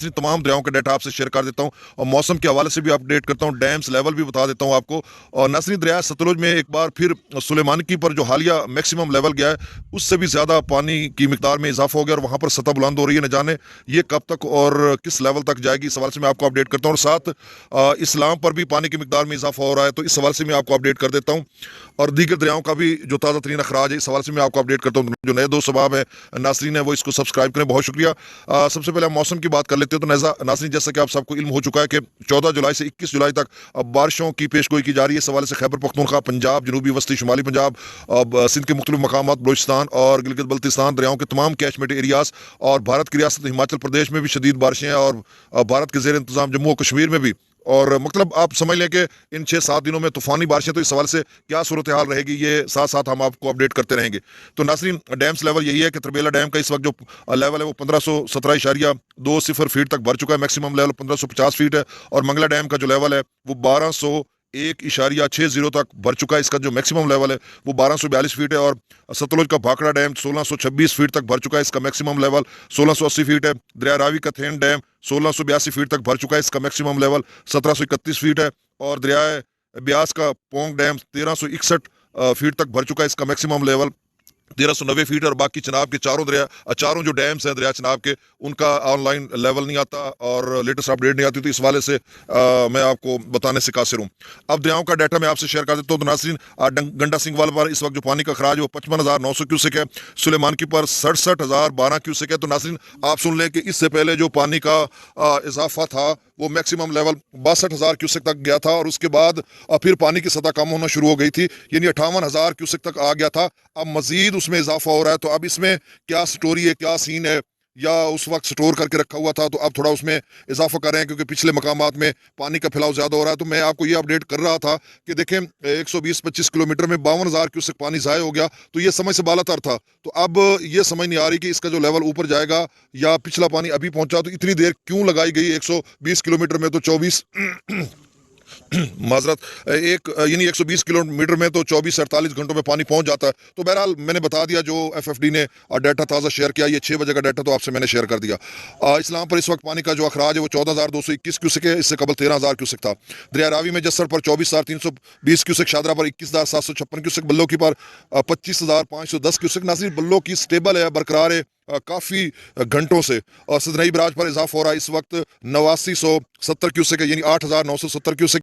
तमाम दरियाओं का डाटा आपसे शेयर कर देता हूँ और मौसम के हवाले से भी अपडेट करता हूँ, डैम्स लेवल भी बता देता हूँ आपको। और नासरीन, दरिया सतलुज में एक बार फिर सुलेमानकी पर जो हालिया मैक्सिमम लेवल गया है, उससे भी ज़्यादा पानी की मिकदार में इजाफा हो गया और वहाँ पर सतह बुलंद हो रही है। न जाने ये कब तक और किस लेवल तक जाएगी, इस हवाले से मैं आपको अपडेट करता हूँ। और साथ इस्लाम पर भी पानी की मिकदार में इजाफा हो रहा है, तो इस हवाले से मैं आपको अपडेट कर देता हूँ। और दीगर दरियाओं का भी जो ताज़ा तरीन अखराज है, इस हवाले से मैं आपको अपडेट करता हूँ। जो नए दोस्त सबाब है नासरीन है, वो इसको सब्सक्राइब करें, बहुत शुक्रिया। सबसे पहले हम मौसम की बात कर लेते हैं। तो नासरीन, जैसा कि आप सबको इल्म हो चुका है कि 14 जुलाई से 21 जुलाई तक बारिशों की पेशगोई की जा रही है। इस हवाले से खैबर पख्तूनख्वा, पंजाब, जनूबी वस्ती शुमाली पंजाब, सिंध के मुख्तलिफ मकामात, बलोचिस्तान और गिलगित बल्तिस्तान दरियाओं के तमाम कैचमेंट एरियाज और भारत की रियासत हिमाचल प्रदेश में भी शदीद बारिशें हैं, और भारत के जेर इंतजाम जम्मू और कश्मीर में भी। और मतलब आप समझ लें कि इन 6-7 दिनों में तूफानी बारिशें, तो इस सवाल से क्या सूरत हाल रहेगी, ये साथ साथ हम आपको अपडेट करते रहेंगे। तो नासरीन, डैम्स लेवल यही है कि तरबेला डैम का इस वक्त जो लेवल है वो 1517.20 फीट तक भर चुका है। मैक्सिमम लेवल 1550 फीट है। और मंगला डैम का जो लेवल है वो 1201.60 तक भर चुका है। इसका जो मैक्सिमम लेवल है वो 1242 फीट है। और सतलुज का भाखड़ा डैम 1626 फीट तक भर चुका है। इसका मैक्सिमम लेवल 1680 फीट है। दरिया रावी का थेन डैम 1682 फीट तक भर चुका है। इसका मैक्सिमम लेवल 1731 फीट है। और दरिया ब्यास का पोंग डैम 1361 फीट तक भर चुका है। इसका मैक्सिमम लेवल 1390 फीट है। और बाकी चनाब के चारों जो डैम्स हैं दरिया चनाब के, उनका ऑनलाइन लेवल नहीं आता और लेटेस्ट अपडेट नहीं आती, तो इस वाले से मैं आपको बताने से कासिर हूँ। अब दरियाओं का डाटा मैं आपसे शेयर कर देता हूँ। तो नासरीन, गंडा सिंह वाला पर इस वक्त जो पानी का खराज है वो 55,900 क्यूसेक है। सुलेमानकी पर 67,012 क्यूसेक है। तो नासरीन, आप सुन लें कि इससे पहले जो पानी का इजाफा था वो मैक्सिमम लेवल 62,000 क्यूसेक तक गया था, और उसके बाद फिर पानी की सतह कम होना शुरू हो गई थी, यानी 58,000 क्यूसेक तक आ गया था। अब मजीद उसमें इजाफा हो रहा है। तो अब इसमें क्या स्टोरी है, क्या सीन है, या उस वक्त स्टोर करके रखा हुआ था तो अब थोड़ा उसमें इजाफा कर रहे हैं, क्योंकि पिछले मकामात में पानी का फैलाव ज़्यादा हो रहा है। तो मैं आपको ये अपडेट कर रहा था कि देखें, 120-25 किलोमीटर में 52,000 क्यूसेक पानी ज़ाय हो गया, तो ये समझ से बालातर था। तो अब ये समझ नहीं आ रही कि इसका जो लेवल ऊपर जाएगा या पिछला पानी अभी पहुंचा, तो इतनी देर क्यों लगाई गई। 120 किलोमीटर में तो 24 माजरत एक यानी 120 किलोमीटर में तो 24 से 48 घंटों में पानी पहुंच जाता है। तो बहरहाल मैंने बता दिया, जो FFD ने डाटा ताज़ा शेयर किया, ये 6 बजे का डाटा तो आपसे मैंने शेयर कर दिया। इस्लाम पर इस वक्त पानी का जो अखराज है वो 14,221 क्यूसेक है। इससे कबल 13,000 क्यूसेक था। दरिया रावी में जस्सर पर 24,320 क्यूसेक, शादरा पर 21,756 क्यूसेक, बल्लो की पर 25,510 क्यूसेक। नासिर, बल्लो की स्टेबल है, बरकरार है काफ़ी घंटों से। और सदनई बराज पर इजाफा हो रहा है, इस वक्त 8970 क्यूसेक है, यानी 8,970 क्यूसेक।